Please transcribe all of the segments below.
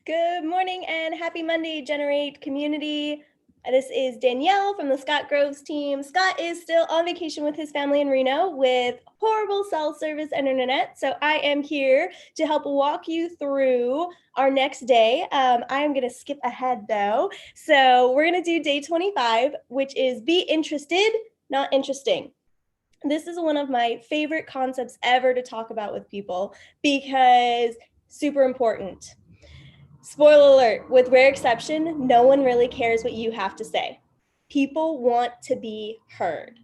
Good morning and happy Monday, Generate Community. This is Danielle from the Scott Groves team. Scott is still on vacation with his family in Reno with horrible cell service and internet. So I am here to help walk you through our next day. I am going to skip ahead though. So we're going to do day 25, which is be interested, not interesting. This is one of my favorite concepts ever to talk about with people because super important. Spoiler alert, with rare exception, no one really cares what you have to say. People want to be heard.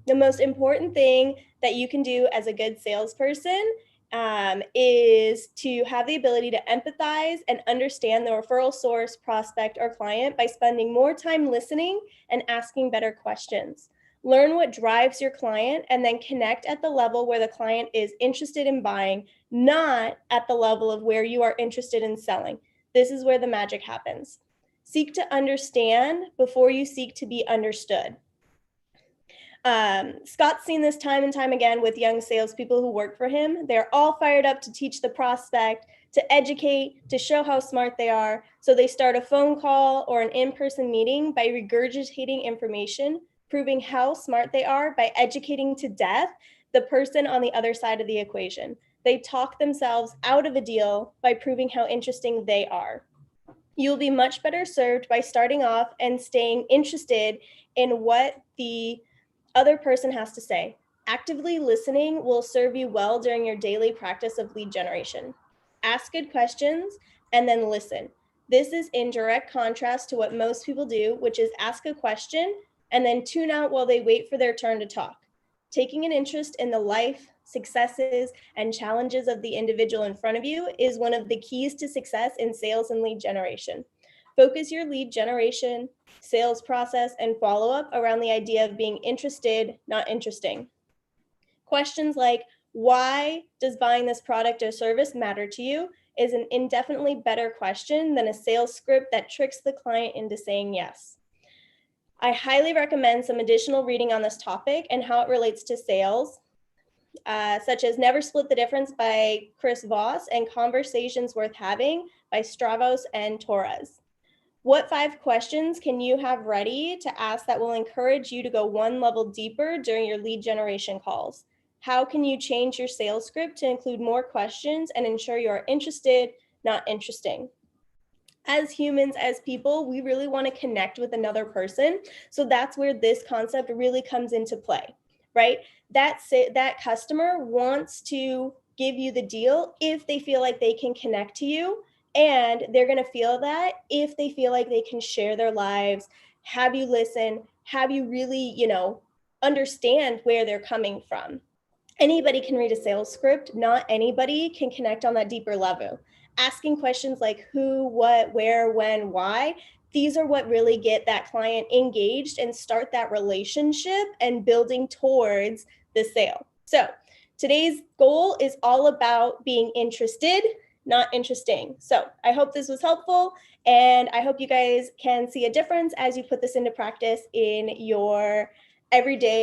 The most important thing that you can do as a good salesperson is to have the ability to empathize and understand the referral source, prospect, or client by spending more time listening and asking better questions. Learn what drives your client and then connect at the level where the client is interested in buying, not at the level of where you are interested in selling. This is where the magic happens. Seek to understand before you seek to be understood. Scott's seen this time and time again with young salespeople who work for him. They're all fired up to teach the prospect, to educate, to show how smart they are. So they start a phone call or an in-person meeting by regurgitating information, proving how smart they are by educating to death the person on the other side of the equation. They talk themselves out of a deal by proving how interesting they are. You'll be much better served by starting off and staying interested in what the other person has to say. Actively listening will serve you well during your daily practice of lead generation. Ask good questions and then listen. This is in direct contrast to what most people do, which is ask a question and then tune out while they wait for their turn to talk. Taking an interest in the life, successes, and challenges of the individual in front of you is one of the keys to success in sales and lead generation. Focus your lead generation, sales process, and follow-up around the idea of being interested, not interesting. Questions like, why does buying this product or service matter to you is an indefinitely better question than a sales script that tricks the client into saying yes. I highly recommend some additional reading on this topic and how it relates to sales, such as Never Split the Difference by Chris Voss and Conversations Worth Having by Stravos and Torres. What 5 questions can you have ready to ask that will encourage you to go one level deeper during your lead generation calls? How can you change your sales script to include more questions and ensure you are interested, not interesting? As humans, as people, we really want to connect with another person. So that's where this concept really comes into play, right? That customer wants to give you the deal if they feel like they can connect to you. And they're going to feel that if they feel like they can share their lives, have you listen, have you really, understand where they're coming from. Anybody can read a sales script. Not anybody can connect on that deeper level. Asking questions like who, what, where, when, why, these are what really get that client engaged and start that relationship and building towards the sale. So today's goal is all about being interested, not interesting. So I hope this was helpful, and I hope you guys can see a difference as you put this into practice in your everyday